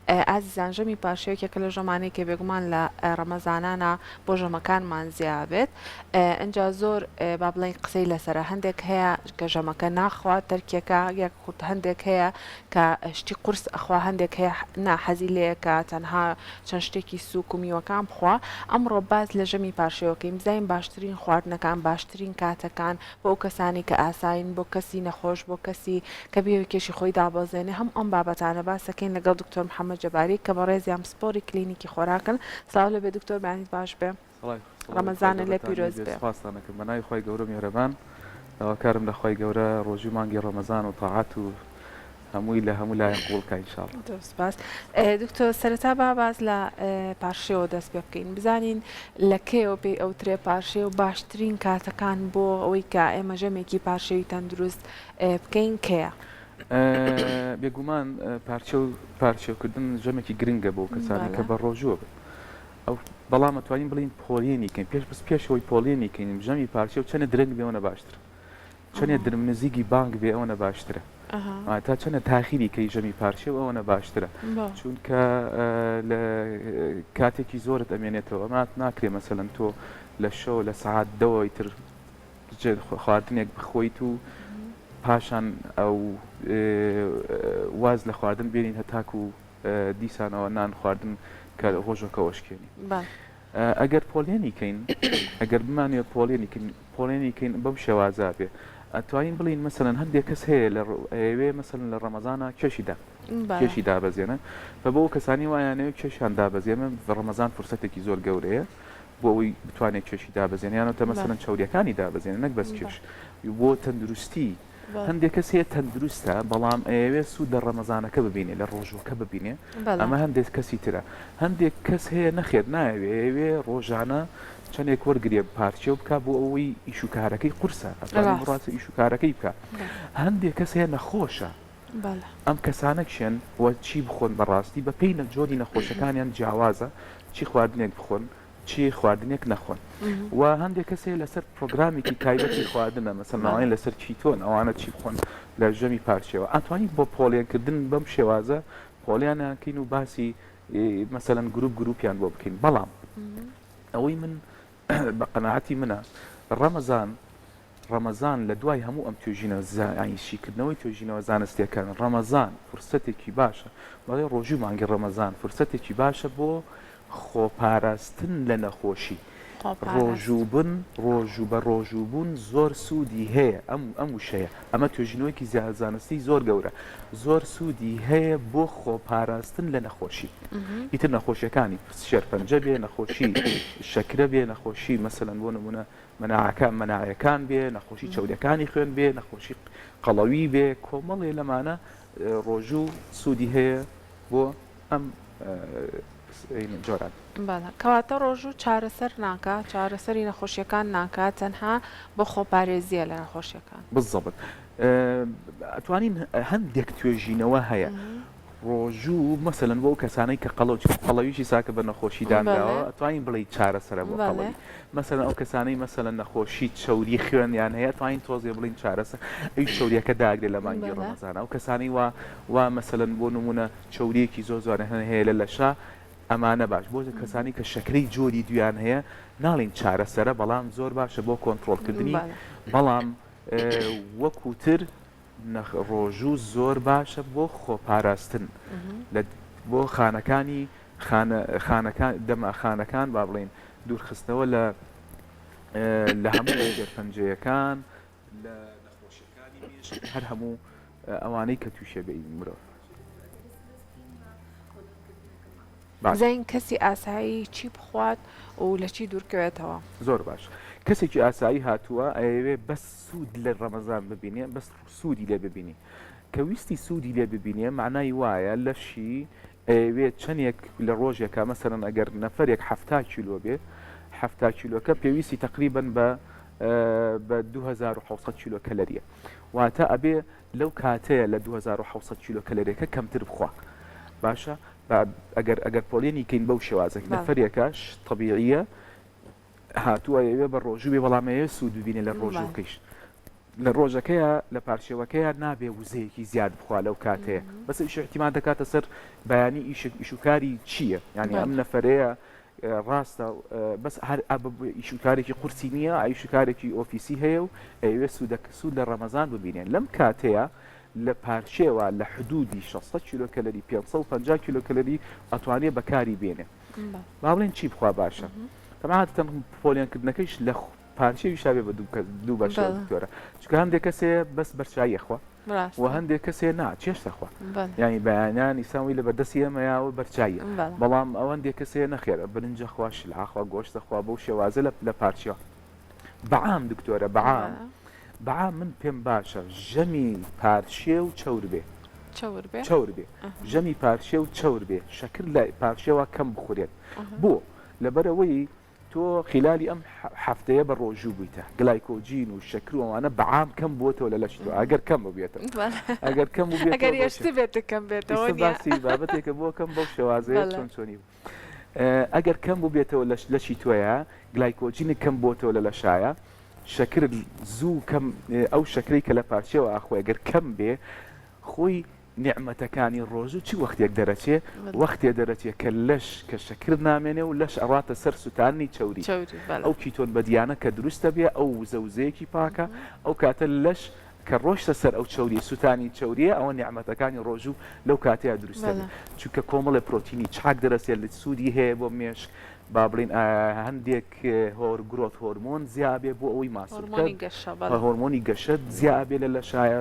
ئازیزان ژەمی پاشەیەکێکە لە ژەمانەی کە بێگومان لە ڕەمەزانانە بۆ ژەمەکانمان زیابێت ئەجا زۆر با بڵین قسەی لەسرە هەندێک هەیە کە ژەمەکە ناخوات تەرکێکە یەک خوت هەندێک هەیە کە شتی قورس ئەخوا هەندێک هەیە ناحەزی لەیەکە تەنها چەند شتێکی سووک و میوەکان بخوا ئەمڕۆ باز لە ژەمی پاشەوەکەی بزانین باشترین خواردنەکان باشترین کاتەکان بۆ ئەو کەسانی کە ئاساین بۆ کەسی نەخۆش بۆ کەسی کە بێوێکێشی خۆی دابەزێنێ هەم ئەم بابەتانە باسەکەین لەگەڵ دکتۆر محەممەد جەباری کە بە ڕێزیان سپۆری کلینیکی خۆراکن ساڵ لەبێ دکتۆر بانیت باش بێ ڕەمەزانە لێ پیرۆز بێ خواستانەکەم بەناوی خۆی گەورە میهرەبان داواکارم لە خۆی گەورە ڕۆژوو مانگی ڕەمەزان و تاعات و هەمووی لە هەموو لایەن قوڵکە ئینشاءڵڵا. سپاس دکتۆر سەرەتا باز لە پاشێەوە دەست پێ بکەین بزانین لە کێوە پێی ئەوترێ پاشێ و باشترین کاتەکان بۆ ئەوەی کە ئێمە ژەمێکی پاشەوی تەندروست بکەین کەیە؟ بێگومان پارچێوکردن ژەمێکی گرنگە بۆ کەسانی کە بە ڕۆژووە بن ئەو بەڵام ئەتوانین بڵین پۆلێنیکەین پێشەوەی پۆلێنیکەین ژەمی پارچێ و چەنە درنگ بێەوە باشتر چەنێ درمنزیگی بانگ بێ ئەوە باشترە تا چەنە تاخیری کەی ژەمی پارچێ و ئەوە باشترە چونکە لە کاتێکی زۆرت ئەمێنێتەوە ئەمات ناکرێ مەسەلەن تۆ لە شەو لە سەعات دەوەی تر خواردنێک بخۆیت و پاشان ئەو واز لە خواردن بێنین هەتاکو و دیسانەوە نان خواردن کە ڕۆژەکە وەشکێنی ئەگەر پۆلێنیکەین ئەگەر بمانێ پۆلێنیکەین بەم شێوازا بێ ئەتوانین بڵین مەسەلەن هەندێک کەس هەیە ئەوێ مەسەلەن لە ڕەمەزانە کێشی دابەزێنە بە بۆ کەسانی وایانەوە کێشیان دابەزێنە ڕەمەزان فرسەتێکی زۆر گەورەیە بۆ ئەوی بتوانێت کێشی دابەزێنیانەوە مەسەلەن چاودیەکانی دابەزێنە نەک بەس کێش بۆ تەندروستی هەندێک کەس هەیە تەندروستە بەڵام ئەوێ سوود لە ڕەمەزانەکە ببینێ لە ڕۆژوەکە ببینێ ئەمە هەندێک کەسی ترە هەندێک کەس هەیە نەخێت ناوێ ڕۆژانە چەندێک وەرگێ پارچێ و بکە بۆ ئەوەی ئیشوکارەکەی قورسە ڕاستە ئیشوکارەکەی بکە هەندێک کەس هەیە نەخۆشە ئەم کەسانەکشێن وە چی بخۆن بەڕاستی بە پێی نەجۆری نەخۆشەکانیان جیاوازە چی خواردنێک بخۆن چی خواردنێک نەخۆن و هەندێک کەسێ لەسەر پرۆگرامێکی تایبەتی خواردنە مەسەلماوان لەسەر چیتۆن ئەوانە چی بخۆن لە ژەمی پارچێەوە ئەتوانیت بۆ پۆلێنکردن بەم شێوازە پۆلیانەکەین و باسی مەسەلەن گروپیان بۆ بکەین بەڵام ئەوەی من بە قەناعەتی منە ڕەمەزان لە دوای هەموو ئەم توێژینە زانیشیکردنەوەی توێژینەوە زانستیەکان ڕەمەزان فرسەتێکی باشە بەڵێ ڕۆژوو مانگی ڕەمەزان فرسەتێکی باشە بۆ خۆپاراستن لە نەخۆشی ڕۆژوو بە ڕۆژووبوون زۆر سوودی هەیە ئەم وشەیە ئەمە توێژینەوەیکی زانستی زۆر گەورە زۆر سوودی هەیە بۆ خۆپاراستن لە نەخۆشی ئیتر نەخۆشیەکانی شێرپەنجە بێ نەخۆشی شەکرە بێ نەخۆشی مەسەلەن بۆ نمونە مەناعەکان بێ نەخۆشی چەودەکانی خوێن بێ نەخۆشی قەڵەوی بێ کۆمەڵێ لەمانە ڕۆژوو سوودی هەیە بۆ ئەم جۆران کەواتە ڕۆژوو چارەسەر ناکە چارەسەری نەخۆشیەکان ناکات تەنها بە خۆپارێزیە لە نەخۆشیەکان بزەبت ئەتوانین هەندێک توێژینەوە هەیە ڕۆژوو مەسەلەن بۆ کەسانەی کە قەڵەویشی ساکە بە نەخۆشی دانراوە ئەتوانین بڵێ چارەسەرە بۆ قەڵەوی مەسەلەن ئەو کەسانەی مەسەلەن نەخۆشی چەوری خوێنیان هەیە توانین تۆزێ بڵین چارەسەر ئەوی چەوریەکە داگرێت لە مانگی ڕەمەزانە ئەو کەسانی وا مەسەلەن بۆ نمونە چەوریەکی زۆر زۆرە هەیە لە لەشا ئەمانە باش بۆ کەسانی کە شەکرەی جۆری دویان هەیە ناڵین چارەسەرە بەڵام زۆر باشە بۆ کۆنتترۆلکردنی بەڵام وەکوتر ڕۆژوو زۆر باشە بۆ خۆپاراستن بۆ خانەکانی دەما خانەکان با بڵین دوورخستنەوە لە هەموو گەرپەنجەیەکان لە نەخۆشیەکانی مێش هەر هەموو ئەوانەی کە تووشە بێ مرۆڤ زین کەسی ئاسایی چی بخوات و لە چی دوورکەوێتەوە زۆر باش کەسێکی ئاسایی هاتووە ئەوێ بەس سوود لە ڕەمەزان ببینێ بەس سوودی لێ ببینی کە ویستی سوودی لێ ببینێ معنای وایە لەشی ئەوێ چەندێک لە ڕۆژێکە مەسەرەن ئەگەر نەفرێک 70 کیلۆ بێ 70 کیلۆکە پێویستی تقریبن بە 2600 کیلۆ کەلەریە واتە ئەبێ لەو کاتەیە لە 2600 کیلۆ کەلەریەکە کەمتر بخوا باشە. ئەگەر پۆلێنی کەین بەو شێوازێک نەفرێکەش طبیعیە هاتووە ئەوێ بە ڕۆژوو بێ بەڵامەیە سوود ببینێ لە ڕۆژووکەیش لە ڕۆژەکەیە لە پارچەوەکەیە نابێ وزەیەکی زیاد بخوا لەو کاتەیە بەس ئیش احتیمال دەکاتە سەر بەیانی ئیشوکاری چییە یعنی ئەم نەفرەیە ڕاستە بەس هەر ئیشوکارێکی قورسی نییە ئایشوکارێکی ئۆفیسی هەیە و ئەوێ سوود لە ڕەمەزان ببینێن لەم کاتەیە لە پارچێوە لە حدودی 600 کیلۆکەلری 550 کیلۆکەلری ئەتوانێت بەکاری بێنێ با بڵێن چی بخوا باشە تەماتەن پۆلیۆنکردنەکەیش لە پارچەوی شابێ بە دوو بەشە دکتۆرە چکە هەندێک کەسێ بەس بەرچایی خوا و هەندێک کەسێ چێشتەخوا ینی بەیانیان ئیساوی لە بەردەستی ئەمەیاوە بەرچایە بەڵام ئەو هەندێک کەسێ نەخێرە برنجە خوا شلاخوا گۆشتەخوا بەو شێوازە لە پارچیەوە بەعام دکتۆرە بەعام من پێم باشە ژەمی پارچێ و چەور بێ چەور بێ ژەمی پارچێ و چەور بێ شەکر لە پارچێوە کەم بخورێت بۆ لەبەرەوەی تۆ خلالی ئەم هەفتەیە بە ڕۆژوو بوویتە گلایکۆجین و شەکر وانە بەعام کەم بۆتەوە لە لەشتۆ ئەگەر کەم بێتەوە ئەگەر کەم باسی بابەتێکە بۆ کەم بەو شێوازەیە چۆنی ئەگەر کەم بێتەوە لەشی تۆیە گلایکۆجینی کەم بۆتەوە لە لەشایە شەکر زوو کەم ئەو شەکرەی کە لە پارچەوە ئاخۆی ئەگەر کەم بێ خۆی نعمەتەکانی ڕۆژ و چی وەختێک دەرەچێ وەختێ دەرەچێت کە لەش کە شەکر نامێنێ و لەش ئەڕاتە سەر سووتانی چەوری ئەو کیتۆن بەدیانە کە دروستە بێ ئەو زەوزەیەکی پاکە ئەو کاتە لەش کە ڕۆشتە سەر ئەو چەوری سووتانی چەوریە ئەوە نعمەتەکانی ڕۆژ و لەو کاتەیە دروستە بێ چونکە کۆمەڵی پرۆتینی چاک دەرەسێت لە سوودی هەیە بۆ مێشک با بڵین هەندێک گرۆت هۆرمۆن زیابێ بۆ ئەوەی ماسڵکە هۆرمۆنی گەشت زیابێ لە لەشایە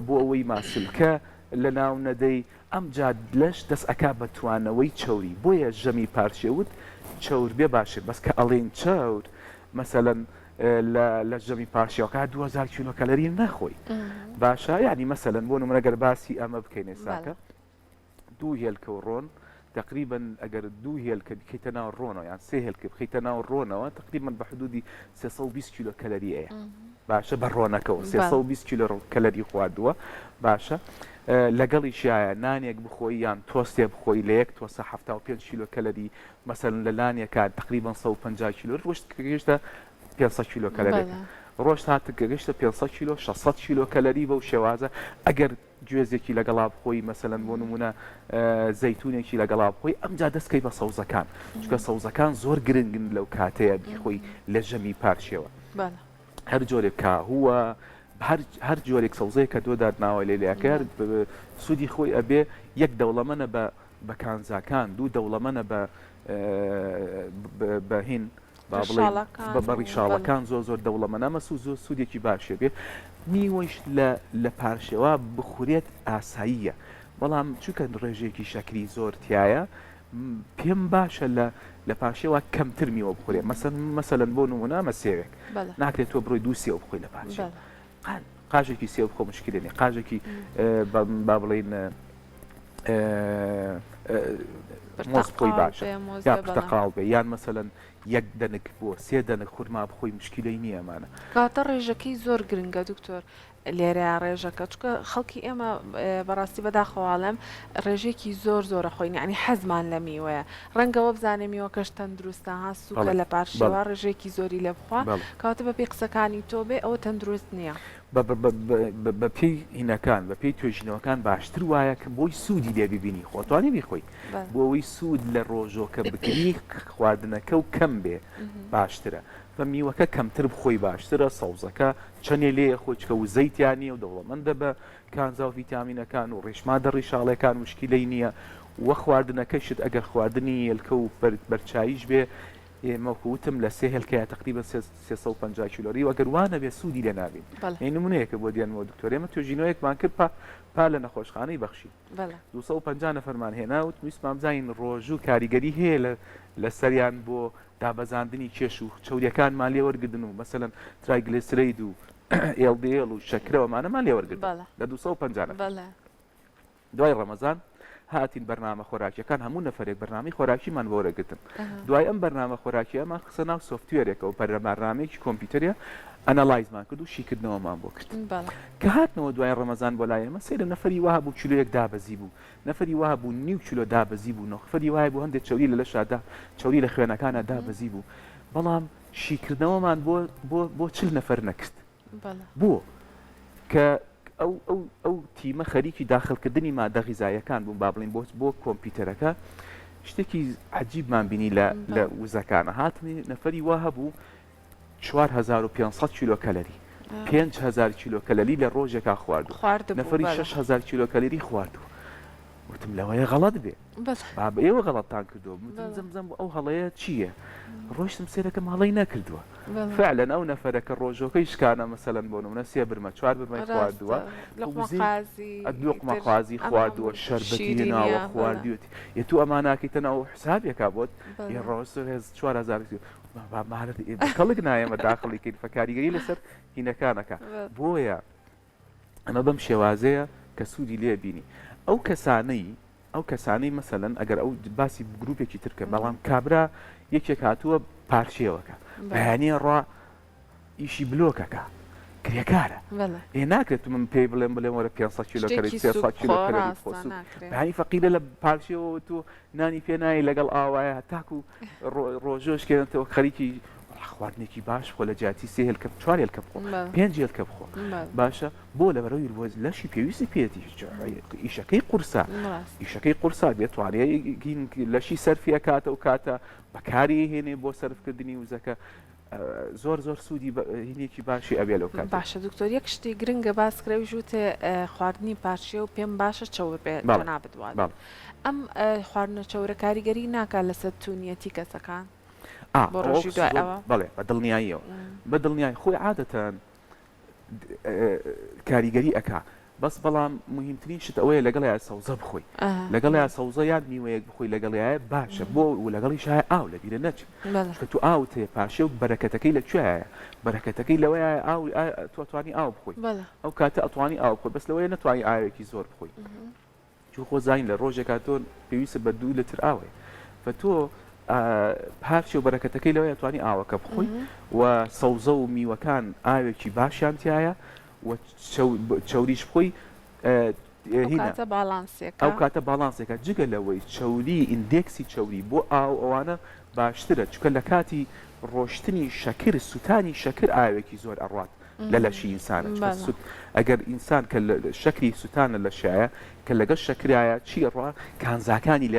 بۆ ئەوەی ماسلکە لە ناو نەدەی ئەم جا لەش دەست ئەکا بە توانەوەی چەوری بۆیە ژەمی پارچێوت چەور بێ باشێت بەس کە ئەڵێن چەور مەسەلەن لە ژەمی پارچێوەکە 2000 کیلۆکەلری نەخۆی باشە یعنی مەسەلەن بۆ نمونەگەر باسی ئەمە بکەین ئێساکە دوو هێلکە و ڕۆن تقریبا ئەگەر دوو هێلکە بکەیتە ناو ڕۆنەوە یان سێ هێلکە بخەیتە ناو ڕۆنەوە تقریبا بە حدودی 320 کیلۆکەلری ئەیە باشە بە ڕۆنەکەەوە 320 کیلۆکەلری خواردووە باشە لەگەڵی شایە نانێک بخۆی یان تۆستێ بخۆی لە یەک تۆسە 75 کیلۆکەلری مەسەلەن لە لانیەکە تقریبا 150 کیلۆ ڕۆشت گەیشتە 500 کیلۆکەلری ڕۆژ هاتە گەیشتە 500 کیلۆ 600 کیلۆکەلری بەو شێوازە ئەگەر گوێزێکی لەگەڵا بخۆی مەسەلەن بۆ نمونە زەیتونێکی لەگەڵا بخۆی ئەمجا دەستکەی بە سەوزەکان چونکە سەوزەکان زۆر گرنگن لەو کاتەیە بیخۆی لە ژەمی پارچێوە هەر جۆرێک کاهووە هەر جۆرێک سەوزەیە کە دۆدات ناوە لێلیاکەر سوودی خۆی ئەبێ یەک دەوڵەمەنە بە کانزاکان دوو دەوڵەمەنە بە هین بەڕیشاڵەکان زۆر دەوڵەمەنامە زۆر سوودێکی باشێ بێ نیوەش لە پارشێوە بخورێت ئاساییە بەڵام چونکە ڕێژێکی شەکری زۆر تایە پێم باشە لە پاشێوە کەمتر میوە بخورێ مەسەلەن بۆ نمونە مەسێوێک ناکرێت تۆ بڕۆی دوو سێوە بخۆی لە پاشێ قاژێکی سێوە بخۆ مشکلێنێ قاژێکی با بڵین مۆز بخۆی باشە یا پرتەقاڵ بێ یان مەسەلەن یەک دەنک بۆ سێ دەنک خورما بخۆی مشکلەی نییە ئەمانە کاتە ڕێژەکەی زۆر گرنگە دکتۆر لێرە ڕێژەکە چکە خەڵکی ئێمە بەڕاستی بەداخەواڵم ڕێژێکی زۆرە خۆین ینی حەزمان لە میوەیە ڕەنگەوە بزانێ میوەکەش تەندروستە هەستوکە لە پارشەوە ڕێژێکی زۆری لێ بخوا کاتە بە پێی قسەکانی تۆ بێ ئەوە تەندروست نییە بە پێی هینەکان بە پێی توێژینەوەکان باشتر وایە کە بۆی سوودی لێ ببینی خۆتوانی بیخۆی بۆ ئەوەی سوود لە ڕۆژۆکە بکری خواردنەکە و کەم بێ باشترە بە میوەکە کەمتر بخۆی باشترە سەوزەکە چەندێ لێ خۆچکە و زەیتیانی و دەوڵەمەندە بە کانزا و ڤیتامینەکان و ڕێشمادە ڕیشاڵەکان مشکلەی نییە وە خواردنەکەیشت ئەگەر خواردنی هێلکە و بەرچاییش بێ ئێمەکوتم لە سێ هێلکەیە تقریبا 350 کیلۆری و ئەگەر وانە بێ سوودی لێ نابین نمونەیەکە بۆ دیانەوە دکتۆر ئێمە توێژینەوەیەکمان کرد پا لە نەخۆشخانەی بەخشی 250 نەفەرمان هێنا و ویستمان بزانین ڕۆژ و کاریگەری هەیە لە سەریان بۆ دابەزاندنی کێش و چەوریەکانمان لێ وەرگدن و مەسەلەن ترایگلیسیرید و LDL و شەکرەوەمانەمان لێ وەرگرت لە 250 دوای ڕەمەزان هاتین بەرنامە خۆراکیەکان هەموو نەفرێک بەرنامی خۆراکیمان وەرەگرتن دوای ئەم بەرنامە خۆراکیەمان قسە ناو سۆفتوێرێکەوە بەرنامەیەکی کۆمپیوتەریا ئەنەلایزمان کرد و شیکردنەوەمان بۆ کرد کە هاتنەوە دوای ڕەمەزان بۆ لای ئێمە سێرە نەفەری وها بوو کیلۆیەک دابەزی بوو نەفەری وها بوو نیو کیلۆ دابەزی بوو نەفەری وایە بوو هەندێک چەوری لە لەشادا چەوری لە خوێنەکانە دابەزی بوو بەڵام شیکردنەوەمان بۆ 40 نەفەر نەکرد بۆ کە ئەو تیمە خەریکی داخلکردنی مادە غیزاییەکان بوون با بڵین بۆ کۆمپیوتەرەکە شتێکی عجیبمان بینی لە وزەکانە هاتنی نەفەری وا هەبوو 4500 کیلۆ کەلەری 5000 کیلۆ کەلەری لە ڕۆژێکا خواردو نەفەری 6000 کیلۆ کەلەری خواردو وتم لەوەیە غەڵەت بێ بە ئێوە غەڵەتتان کردو زەمزەم ئەو هەڵەیە چییە ڕۆشتم سێرەکەم هەڵەی نەکردووە فعلەن ئەو نەفەرەکە ڕۆژۆکەی شکانە مەسەلەن بۆ نمونە 3 برمە 4 برمەی خواردووە لۆقمە خوازی خواردووە شەربەتی ناوە خواردیوتی یە تو ئەماناکەیتە ناو حسابێکا بۆت یە ڕۆژ 4000 کەڵک نایەمە داخڵی کرد فەکاریگەری لەسەر هینەکانەکە بۆیە ئەمە بەم شێوازەیە کە سوودی لێ بینی ئەو کەسانەی مەسەلەن ئەگەر ئەو باسی گروپێکی ترکە بەڵام کابرا یەکێک هاتووە پارچێوەکە بەیانە ڕوا ئیشی بلۆکەکە کرێکارە ناکرێت من پێی بڵێم وەرە 500 کیلۆ کەلەری 300 کیلۆ کەلەری خۆسو بەیانی فەقیرە لە پارچێەوە تۆ نانی پێ نایی لەگەڵ ئاوایە تاکو ڕۆژۆشکێنێتەوە خەریکی خواردنێکی باش خۆ لە جاتی 3 هێلکە 4 هێلکە بخۆ 5 هێلکە بخۆ باشە بۆ لەبەرەوەی ڕۆز لەشی پێویستی پێێتی ئیشەکەی قورسا دێتوانێت لەشی سەرفی ئەکاتە و کاتە بەکاری هێنێ بۆ سەرفکردنی وزەکە زۆر سوودی هینێکی باشی ئەبێ لەو کات باشە دکتۆر یەک شتی گرنگە باسکرێ ژوتێ خواردنی پارچێ و پێم باشە چەور بێت نابدوان ئەم خواردنە چەورە کاریگەری ناکات لەسەر تونیەتی کەسەکان بەڵێ بە دڵنیاییەوە بە دڵنیای خۆی عادەتەن کاریگەری ئەکا بەس بەڵام مهمترین شت ئەوەیە لەگەڵ سەوزە بخۆی لەگەڵ سەوزە یان میوەیەک بخۆی لەگەڵایە باشە بۆ و لەگەڵی شای ئاو لە بیرە نەچ کە تو ئاو تێ پاشێ و بەرەکەتەکەی لەکوێیە بەرەکەتەکەی لەوەیە ئاو توانی ئاو بخۆی ئەو کاتە ئەتوانی ئاو بخۆی بەس لەوەیە نەتوانی ئاوێکی زۆر بخۆی چوو خۆ زین لە ڕۆژێکا تۆ پێویستە بە 2 لتر ئاوێ فەتۆ پارچێ و بەرەکەتەکەی لەوەیە توانی ئاوەکە بخۆی و سەوزە و میوەکان ئاوێکی باشیان تایە و چەوریش بخۆی ئەو کاتە باڵانسێکە جگە لەوەی چەوری ئیندێکسی چەوری بۆ ئاو ئەوانە باشترە چکە لە کاتی ڕۆشتنی شەکر سوتانی شەکر ئاوێکی زۆر ئەڕات لە لەشی ئینسانە ئەگەر ئینسان کە شەکری سوتانە لە شایە کە لەگەڵ شەکرایە چی ڕوا کانزاکانی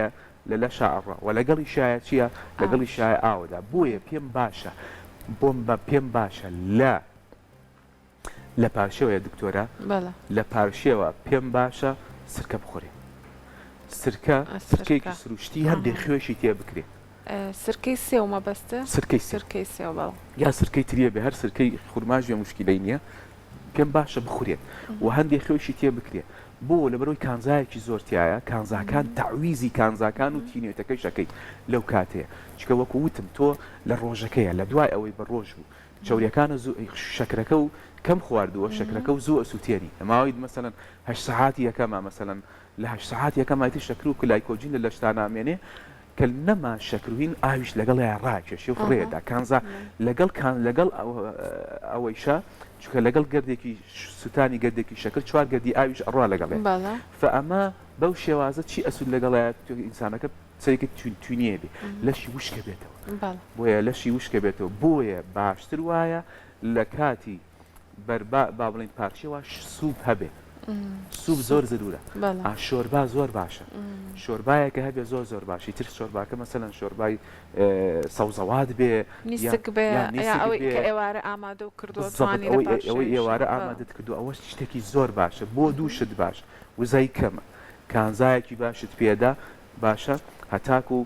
لە لەشاڕە و لەگەڵی شایە چییە لەگەڵی شایە ئاودا بۆیە پێم باشە پێم باشە لە پارشێوەیە دکتۆرە لە پارشێوە پێم باشە سرکە بخۆرێ سرکەیەکی سروشتی هەندێک خوێشی تێ بکرێ سرکەی سێومە بەستە سرکەی سێو یا سرکەی تریە بێ هەر سرکەی خورماژ مشکلەی نییە پێم باشە بخورێت و هەندێک خوێشی تێ بکرێ بۆ لەبەرەوەی کانزایەکی زۆرتیایە کانزاکان تعویزی کانزاکان و تینێتەکەی شەکەی لەو کاتەیە چکە وەکو وتم تۆ لە ڕۆژەکەیە لە دوای ئەوەی بە ڕۆژ بوو چەوریەکانە شەکرەکە و کەم خواردووە شەکرەکە و زوو ئەسووتێنی ئەماوەی مەسەلەن 8 سەعاتی یەکەمە مەسەلەن لە 8 سەعاتی یەکەمایەتی شەکر و کلایکۆجین لە لەشتانامێنێ کە نەما شەکروین ئاویش لەگەڵ ڕاکێشی و فڕێدا کانزا لەگەڵ ئەوەیشە چکە لەگەڵ گەردێکی سوتانی گەردێکی شەکر 4 گەردی ئاویش ئەڕوا لەگەڵێ فئەمە بەو شێوازە چی ئەسود لەگەڵایە ئینسانەکە سەرێکی توینیە بێ لەشی وشکە بێتەوە بۆیە لەشی وشکە بێتەوە بۆیە باشتر وایە لە کاتی با بڵین پارچێوە سوپ هەبێ سوپ زۆر زرورە شۆربا زۆر باشە شۆربایەکە هەبێ زۆر باشی تر شۆرباکە مەسەلەن شۆربای سەوزەوات بێ ئێوارە ئامادە و کردووە ئەوەی ئێوارە ئامادەت کردو ئەوە شتێکی زۆر باشە بۆ دووشت باش وزای کەمە کانزایەکی باشت پێدا باشە هەتاکو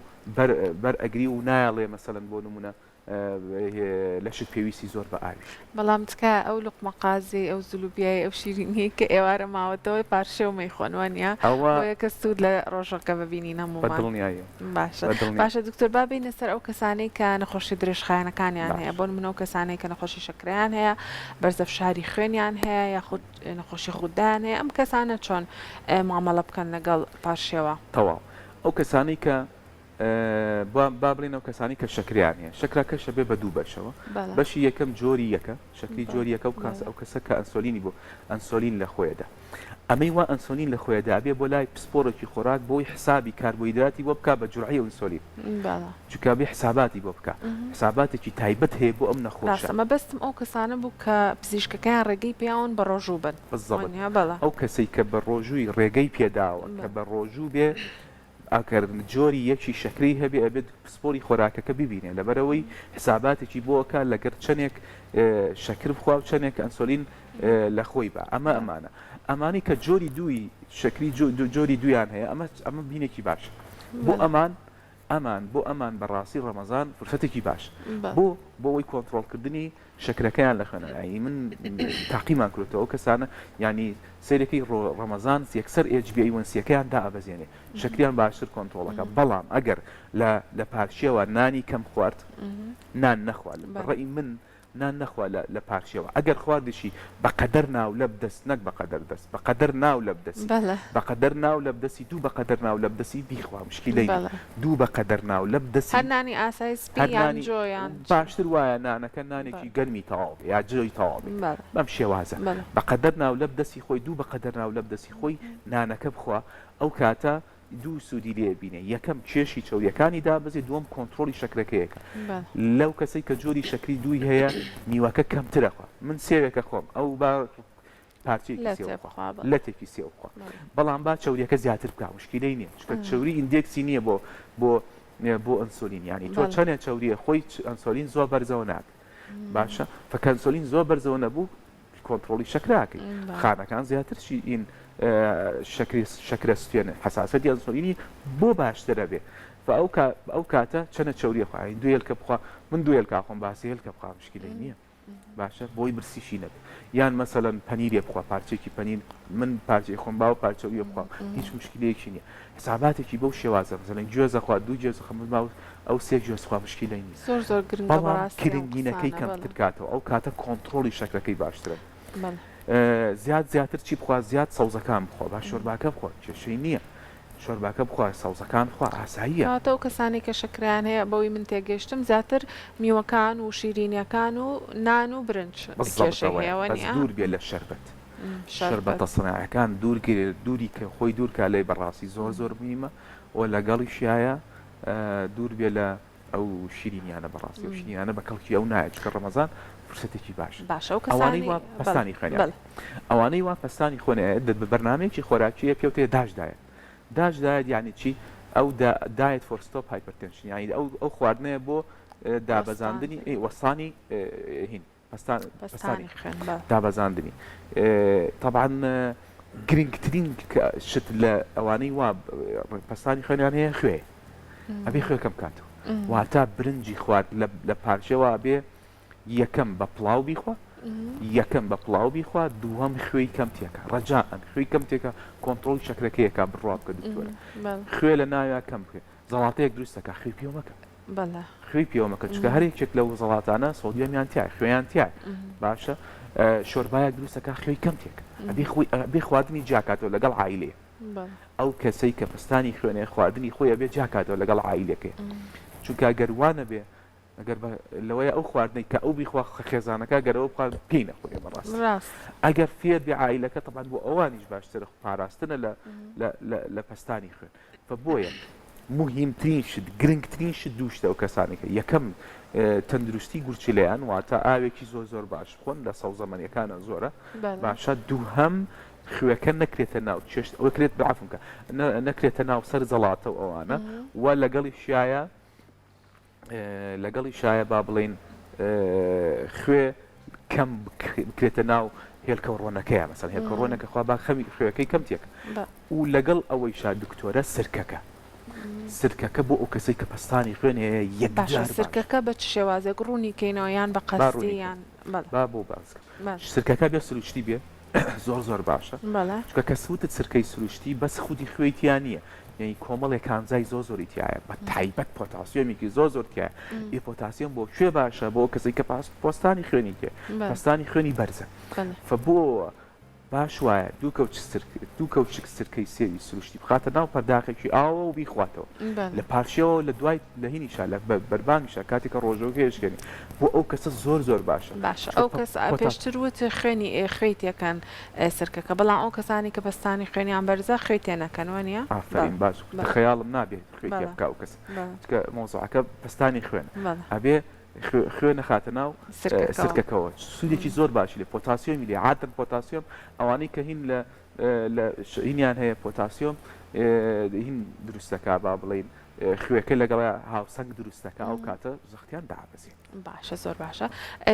بەر ئەگری و نایڵێ مەسەلەن بۆ نمونە لەشت پێویستی زۆر بە ئاویش بەڵام تکە ئەو لوقمە قازی ئەو زولوبیای ئەو شیرینی کە ئێوارە ماوەتەوەی پارشێومەی خۆنوانە ئەوە کە سوود لە ڕۆژەکە ببینی نەمومان باشە دکتۆر بابینە سەر ئەو کەسانەی کە نەخۆشی درێژخایەنەکانیان هەیە بۆ منەوە کەسانەی کە نەخۆشی شەکرەیان هەیە بەرزە فشاری خوێنیان هەیە یاخود نەخۆشی خوددان هەیە ئەم کەسانە چۆن معامەڵە بکەن لەگەڵ پارشێوە تەواو ئەو کەسانەی کە با بڵێنەوە کەسانی کە شەکریان هەیە شەکراکەشە بێ بە دوو بەشەوە بەشی یەکەم جۆری یەکە شەکری جۆری یەکە و کاس ئەو کەسە کە ئەنسۆلینی بۆ ئەنسۆلین لە خۆیدا ئەمەی وا ئەنسۆلین لە خۆیدا بێ بۆ لای پسپۆرێکی خۆراک بۆی حسابی کاربۆیدراتی بۆ بکە بە جورعی ئەنسۆلین چونکە بێ حساباتی بۆ بکە حساباتێکی تایبەت هەیە بۆ ئەم نەخۆشە ئەمە بەستم ئەو کەسانە بوو کە پزیشکەکان ڕێگەی پیاون بە ڕۆژوو بن ئەو کەسەی کە بە ڕۆژووی ڕێگەی پێداوە کە بە ڕۆژوو بێ ئاکردن جۆری یەکی شەکری هەبێ ئەبێت پسپۆری خۆراکەکە ببینێ لەبەرەوەی حساباتێکی بۆکە لەگەر چەندێک شەکر بخوا و چەندێک ئەنسۆلین لە خۆی بە ئەمانە ئەمانی کە جۆری دووی شەکری جۆری دویان هەیە ئەمە بینێکی باش بۆ بۆ ئەمان بەڕاستی ڕەمەزان فرسەتێکی باش بۆ ئەوی کۆنتترۆلکردنی شەکرەکەیان لە خوێنەرایی من تاقیمان کردەوە کەسانە ینی سیرەکەی ڕەمەزان یەکسەر HbA1c-یەکەیان دائەبەزێنێ شەکریان باشتر کۆنتترۆلەکە بەڵام ئەگەر لە پارچیەوە نانی کەم خوارد نان نەخوارد بەڕێی من نان نەخوا لە پارچیەوە ئەگەر خواردشی بەقەدەر ناو لە بدەست نەک بەقەدەر دەست بەقەدەر ناو لە بدەست بەقەدەر ناو لە بدەستی دوو بەقەدەر ناو لە بدەسی بیخوا مشکلەی دوو بەقەدەر ناو لە بدەسی هەرنانی ئاسایی سپیان جۆیان باشتر وایە نانەکە نانێکی گەرمی تەواو یا جۆی تەواو بەم شێوازە بەقەدەر ناو لە بدەسی خۆی دوو بەقەدەر ناو لە بدەسی خۆی نانەکە بخوا ئەو کاتە دوو سوودی لێ بینێ یەکەم کێشی چاوریەکانی دابەزێ دووەم کۆنتترۆلی شەکرەکەیەکە لەو کەسەی کە جۆری شەکری دووی هەیە میوەکە کەمترەخوا من سێوێکە خۆم ئەو با پارچێکی لەتێکی سێوخوا بەڵام با چاوریەکە زیاتر بکە مشکلەی نییە چکە چاوری ئیندێکسی نییە بۆ ئەنسۆلین ینی تۆ چەندێک چاوریە خۆی ئەنسۆلین زۆر بەرزەوە ناک باشە فەکە ئەنسۆلین زۆر بەرزەوە نەبوو کۆنتترۆلی شەکراکەی خانەکان زیاترشی ئین شەکرە سوێنە حساسەتی ئەنسۆلینی بۆ باشترە بێ ئەو کاتە چەنە چاوریە خواین دوێل کە بخوا من دوێل کاخۆم باسی هێل کە بخوا مشکلەی نییە باشە بۆی برسیشی نەبێ یان مەسەلەن پەنیرێ بخوا پارچێکی پەنیر من پارچەی خۆم باوە پارچەویە بخوا هیچ مشکلەیەکی نییە حساباتێکی بەو شێوازە مەسەلەن گوێزە خوا دوو گوێزە خەمت ماوە ئەو سێ گوێز خوا مشکلەی نییە زۆر گرنگینەکەی کەمتر کاتەوە ئەو کاتە کۆنتترۆلی شەکرەکەی باشترە زیاتر چی بخوا زیاد سەوزەکان بخوا با شۆرباکە بخوا کێشەی نییە شۆرباکە بخوا سەوزەکان بخوا ئاساییە ئەو کەسانی کە شەکریان هەیە بەوەی من تێگەشتم زیاتر میوەکان و شیرینیەکان و نان و برنج دوور بێ لە شەربەت شەربەتە سناعەکان دووری کە خۆی دوورکە لەی بەڕاستی زۆر مهمە و لەگەڵی شایە دوور بێ لە ئەو شیرینیانە بەڕاستی و شیرینیانە بە کەڵکی ئەو نایە چکە ڕەمەزان فرسەتێکی باش ئەوانەی وا پەستانی خوێنیان ئەوانەی وا پەستانی خوێنێ بە بەرنامەیەکی خۆراکیە پێوتێ داشدایەت یعنی چی ئەو دایت فۆر ستۆپ هایپەرتێنشن یعنی ئەو خواردنەیە بۆ دابەزاندنی وەستانی هین پەستانی دابەزاندنی طبعا گرنگترین شت لە ئەوانەی وا پەستانی خوێنیان هەیە خوێ ئەبێ خوێکەم کاتەوە واتە برنجی خوارد لە پارچەوە بێ یەکەم بە پڵاو بیخوا دووەم خوێی کەم تێکە ڕەجاءن خوێی کەم تێکە کۆنتترۆل شەکرەکەیەکە بڕوا بکە دکتۆرە خوێ لە ناویا کەم بکە زەڵاتەیەک دروستەکە خوێی پێوەمەکە خوێی پێوەمەکە چکە هەرێکێک لەو زەڵاتانە سۆدیەمیان تایە خوێیان تایە باشە شۆربایەک دروستەکە خوێی کەم تێکە ئەبێ خواردنی جاکاتەوە لەگەڵ عایلەیە ئەو کەسەی کە پستانی خوێنێ خواردنی خۆی ئەبێ جاکاتەوە لەگەڵ عایلەکەی چونکە گەروانە بێ ئەگەر لەوەیە ئەو خواردنەی کە ئەو بیخوا خێزانەکە گەرەوە بخوارد پێی نەخۆێ بەڕاست ئەگەر فێر بێ عایلەکە تەبان بۆ ئەوانیش باشترە پاراستنە لە پستانی خوێن بۆیە مهمترین شت گرنگترین شت دووشتە ئەو کەسانێکە یەکەم تەندروستی گورچلەیان واتە ئاوێکی زۆر باش بخۆن لە سەوزەمەنیەکانە زۆرە باشە دووهەم خوێەکە نەکرێتە ناو چێشت ئەوە کرێت بەعافمکە نەکرێتە ناو سەر زەڵاتە و ئەوانە و لەگەڵی شایە با بڵێن خوێ کەم بکرێتە ناو هێلکە ڕۆنەکەیە مەسەن هێلکە ڕۆنەکە خوا با خەمی خوێەکەی کەم تێک و لەگەڵ ئەوەی شا دکتۆرە سرکەکە بۆ ئەو کەسەی کە پەستانی خوێنێ یەکجار سرکەکە بە چ شێوازێک ڕوونی کەینەوە یان بە قەستییان با بۆ بازکە سرکەکە بێ سروشتی بێ زۆر باشە چکە کە سووتت سرکەی سروشتی بەس خودی خوێیتیان نییە یعنی کۆمەڵێک کانزای زۆری تایە بە تایبەت پۆتاسیۆمێکی زۆر تایە ئێ پۆتاسیۆم بۆ کوێ باشە بۆ کەسێک کە پۆستانی خوێنی تێ پەستانی خوێنی بەرزە بۆ باش وایە دوو کەوچک سرکەی سێوی سروشتی بخاتە ناو پەرداخێکی ئاوە و بیخواتەوە لە پارچەوە لە دوای لە هینیشا لە بەربانگیشە کاتێکە ڕۆژەوە هێشکێنی بۆ ئەو کەسە زۆر باشە ئەو کەس پێشتر وت خوێنی خوێتیەکەن سرکەکە بەڵام ئەو کەسانی کە بەستانی خوێنیان بەرزە خوێتیان نەکەنوە نیە ئافرین باش خەیاڵم نابێت خوێتی بکە ئەو کەس مۆزوعەکە بەستانی خوێن ئەبێ خوێنە خاتە ناو سرکەکەەوە سوودێکی زۆر باشی لێ پۆتاسیۆمی لێ عادەن پۆتاسیۆم ئەوانەی کە هین لە هینیان هەیە پۆتاسیۆم هین دروستەکە با بڵین خوێەکە لەگەڵ هاوسەنگ دروستەکە ئەو کاتە زەختیان دابەزین باشە زۆر باشە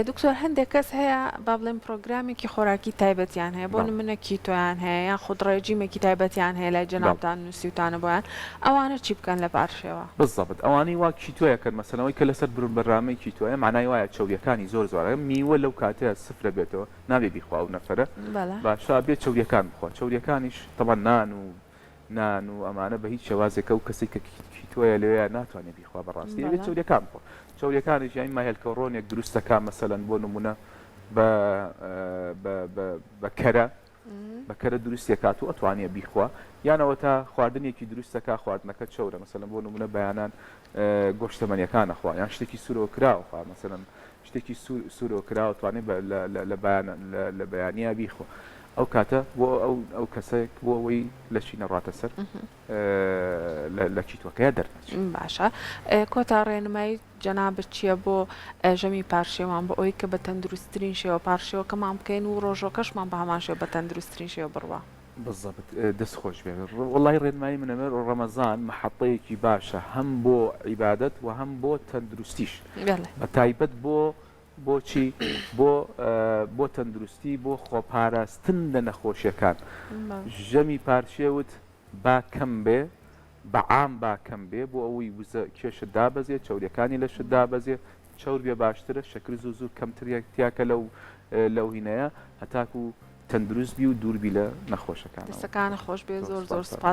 دکتۆر هەندێک کەس هەیە با بڵێن پرۆگرامێکی خۆراکی تایبەتیان هەیە بۆ نمونە کیتۆیان هەیە یان خودڕێژیمێکی تایبەتیان هەیە لای جەنابتان نووسیوتانە بۆیان ئەوانە چی بکەن لە پارشێوە بزەبت ئەوانەی وا کیتۆیەکەن مەسەلەوەی کە لەسەر بەرنامەی کیتۆیە معنای وایە چەوریەکانی زۆرە میوە لەو کاتەیە سفرە بێتەوە نابێ بیخوا و نەفرە باشا بێت چەوریەکان بخوا چەوریەکانیش تەمان نان و ئەمانە بە هیچ شێوازێکە و کەسێک کە کیتۆیە لێیە ناتوانێت بیخوا بەڕاستی بێت چەوریەکان بخوا چەوریەکانیش یان ماهێلکەڕۆنێک دروستەکە مەسەلەن بۆ نمونە بە کەرە دروستێکات و ئەتوانێت بیخوا یانەوە تا خواردنێکی دروستەکە خواردنەکە چەورە مەسەلەن بۆ نمونە بەیانان گۆشتەمەنیەکانە خوا یان شتێکی سوورەوە کراوە مەسەلەن شتێکی سوورەوە کراوە توانێت لە بەیانیا بیخۆ ئەو کاتە بۆ ئەو کەسێک بۆ ئەوەی لە چی نەڕاتە سەر لە چیتوەکەیە دەرنەچێت باشە کۆتا ڕێنمایی جەنابەت چییە بۆ ژەمی پارشێوان بۆ ئەوەی کە بە تەندروستترین شێوە پارشێوەکەمان بکەین و ڕۆژۆکەشمان بە هەمان شێوە بە تەندروستترین شێوە بڕوە بالضبط دەست خۆش بێ وڵی ڕێنمایی منەمە ڕەمەزان محەڵەیەکی باشە هەم بۆ عیبادەت و هەم بۆ تەندروستیش بە تایبەت بۆچی بۆ تەندروستی بۆ خۆپاراستن لە نەخۆشیەکان ژەمی پارچێوت با کەم بێ بەعام با کەم بێ بۆ ئەوەی وزە کێشت دابەزێت چەوریەکانی لەشت دابەزێت چەور بێ باشترە شەکر زوو کەمتریاکە لەو هینەیە هەتاکو تەندروست بی و دووربی لە نەخۆشەکان دەستەکانە خۆش بێ زۆر سپاس